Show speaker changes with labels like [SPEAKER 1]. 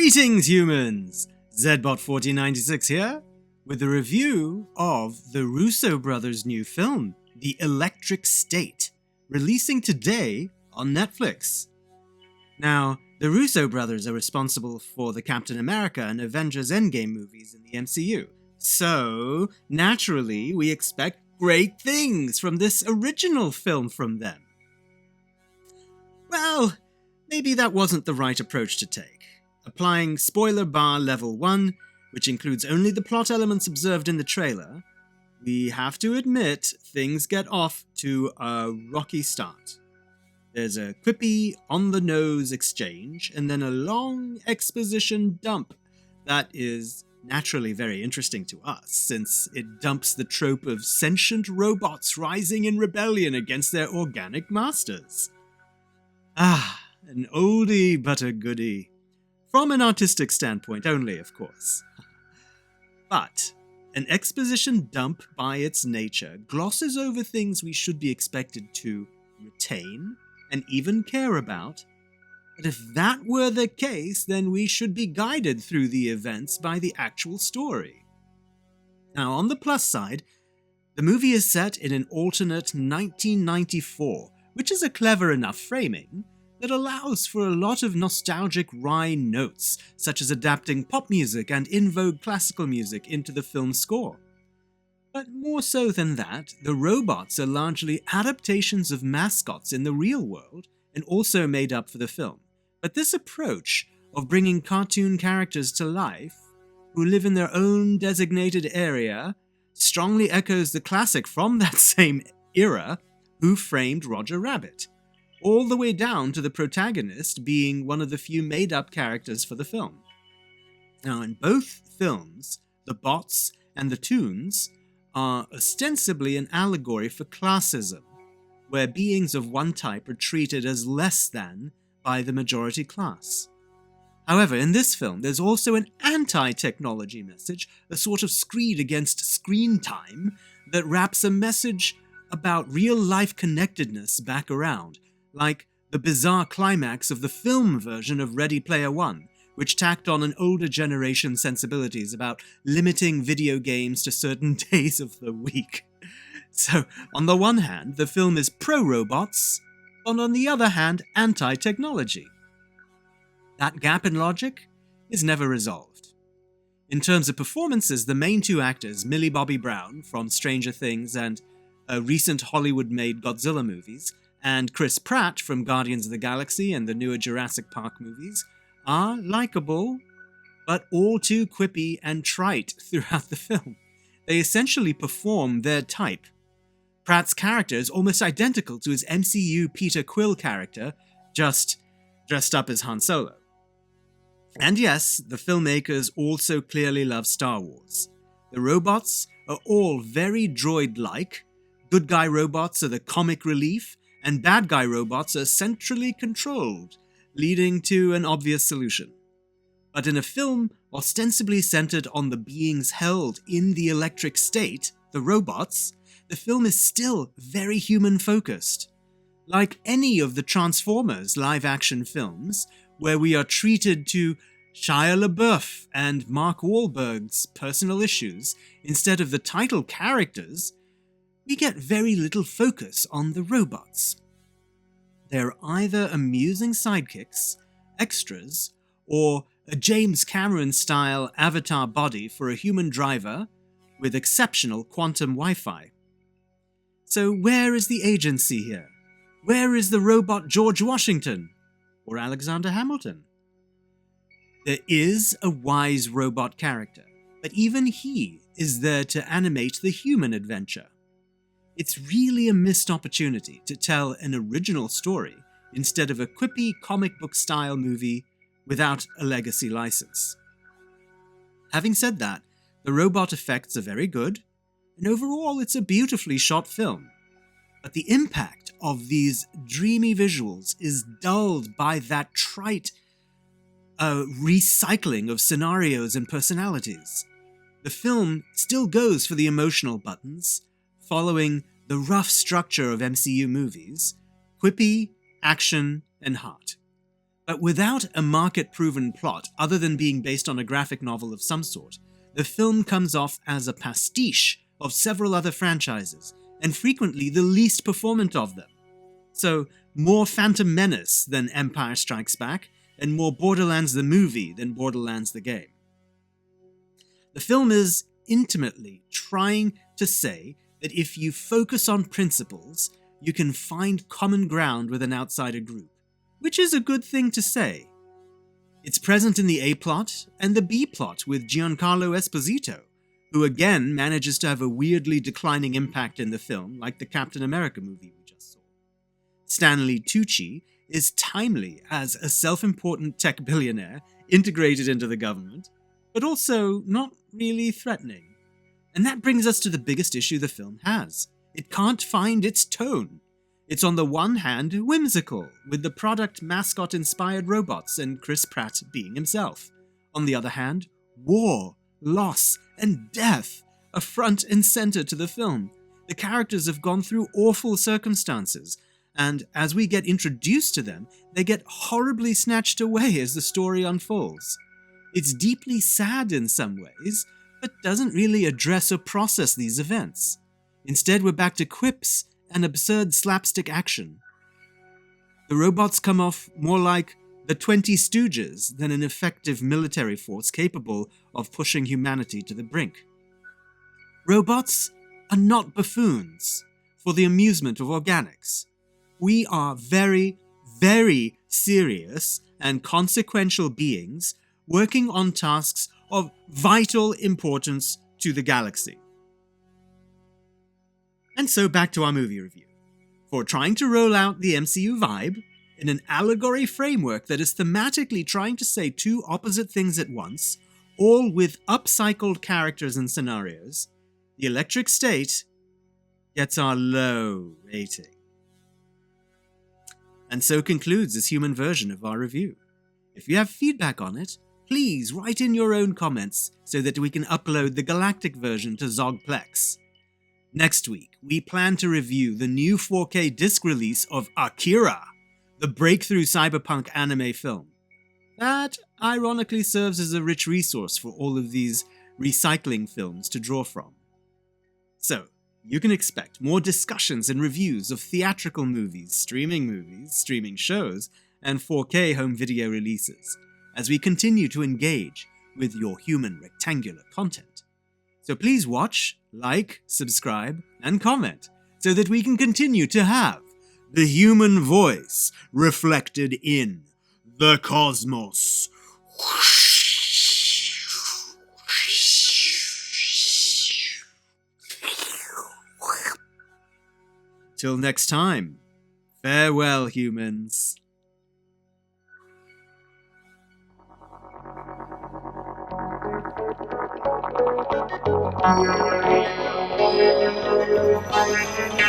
[SPEAKER 1] Greetings, humans! Zbot1496 here, with a review of the Russo brothers' new film, The Electric State, releasing today on Netflix. Now, the Russo brothers are responsible for the Captain America and Avengers Endgame movies in the MCU, so naturally we expect great things from this original film from them. Well, maybe that wasn't the right approach to take. Applying spoiler bar level 1, which includes only the plot elements observed in the trailer, we have to admit things get off to a rocky start. There's a quippy, on-the-nose exchange, and then a long exposition dump that is naturally very interesting to us, since it dumps the trope of sentient robots rising in rebellion against their organic masters. Ah, an oldie but a goodie. From an artistic standpoint only, of course. But an exposition dump by its nature glosses over things we should be expected to retain and even care about. But if that were the case, then we should be guided through the events by the actual story. Now, on the plus side, the movie is set in an alternate 1994, which is a clever enough framing that allows for a lot of nostalgic wry notes, such as adapting pop music and in vogue classical music into the film's score. But more so than that, the robots are largely adaptations of mascots in the real world and also made up for the film. But this approach of bringing cartoon characters to life, who live in their own designated area, strongly echoes the classic from that same era, Who Framed Roger Rabbit, all the way down to the protagonist being one of the few made-up characters for the film. Now, in both films, the bots and the toons are ostensibly an allegory for classism, where beings of one type are treated as less than by the majority class. However, in this film, there's also an anti-technology message, a sort of screed against screen time, that wraps a message about real-life connectedness back around, like the bizarre climax of the film version of Ready Player One, which tacked on an older generation sensibilities about limiting video games to certain days of the week. So, on the one hand, the film is pro-robots, but on the other hand, anti-technology. That gap in logic is never resolved. In terms of performances, the main two actors, Millie Bobby Brown from Stranger Things and recent Hollywood-made Godzilla movies, and Chris Pratt from Guardians of the Galaxy and the newer Jurassic Park movies, are likable, but all too quippy and trite throughout the film. They essentially perform their type. Pratt's character is almost identical to his MCU Peter Quill character, just dressed up as Han Solo. And yes, the filmmakers also clearly love Star Wars. The robots are all very droid-like. Good guy robots are the comic relief, and bad guy robots are centrally controlled, leading to an obvious solution. But in a film ostensibly centered on the beings held in the electric state, the robots, the film is still very human-focused. Like any of the Transformers live-action films, where we are treated to Shia LaBeouf and Mark Wahlberg's personal issues instead of the title characters, we get very little focus on the robots. They're either amusing sidekicks, extras, or a James Cameron-style avatar body for a human driver with exceptional quantum Wi-Fi. So where is the agency here? Where is the robot George Washington? Or Alexander Hamilton? There is a wise robot character, but even he is there to animate the human adventure. It's really a missed opportunity to tell an original story instead of a quippy comic book style movie without a legacy license. Having said that, the robot effects are very good, and overall it's a beautifully shot film. But the impact of these dreamy visuals is dulled by that trite recycling of scenarios and personalities. The film still goes for the emotional buttons, following the rough structure of MCU movies, quippy, action, and heart. But without a market-proven plot other than being based on a graphic novel of some sort, the film comes off as a pastiche of several other franchises, and frequently the least performant of them. So, more Phantom Menace than Empire Strikes Back, and more Borderlands the movie than Borderlands the game. The film is intimately trying to say that if you focus on principles, you can find common ground with an outsider group, which is a good thing to say. It's present in the A-plot and the B-plot with Giancarlo Esposito, who again manages to have a weirdly declining impact in the film, like the Captain America movie we just saw. Stanley Tucci is timely as a self-important tech billionaire integrated into the government, but also not really threatening. And that brings us to the biggest issue the film has. It can't find its tone. It's on the one hand whimsical, with the product mascot-inspired robots and Chris Pratt being himself. On the other hand, war, loss, and death are front and center to the film. The characters have gone through awful circumstances, and as we get introduced to them, they get horribly snatched away as the story unfolds. It's deeply sad in some ways, but doesn't really address or process these events. Instead, we're back to quips and absurd slapstick action. The robots come off more like the 20 Stooges than an effective military force capable of pushing humanity to the brink. Robots are not buffoons for the amusement of organics. We are very, very serious and consequential beings working on tasks of vital importance to the galaxy. And so back to our movie review. For trying to roll out the MCU vibe in an allegory framework that is thematically trying to say two opposite things at once, all with upcycled characters and scenarios, The Electric State gets our low rating. And so concludes this human version of our review. If you have feedback on it, please write in your own comments so that we can upload the galactic version to Zoggplex. Next week, we plan to review the new 4K disc release of Akira, the breakthrough cyberpunk anime film. That ironically serves as a rich resource for all of these recycling films to draw from. So, you can expect more discussions and reviews of theatrical movies, streaming shows, and 4K home video releases, as we continue to engage with your human rectangular content. So please watch, like, subscribe, and comment so that we can continue to have the human voice reflected in the cosmos. Till next time, farewell, humans.
[SPEAKER 2] Thank you.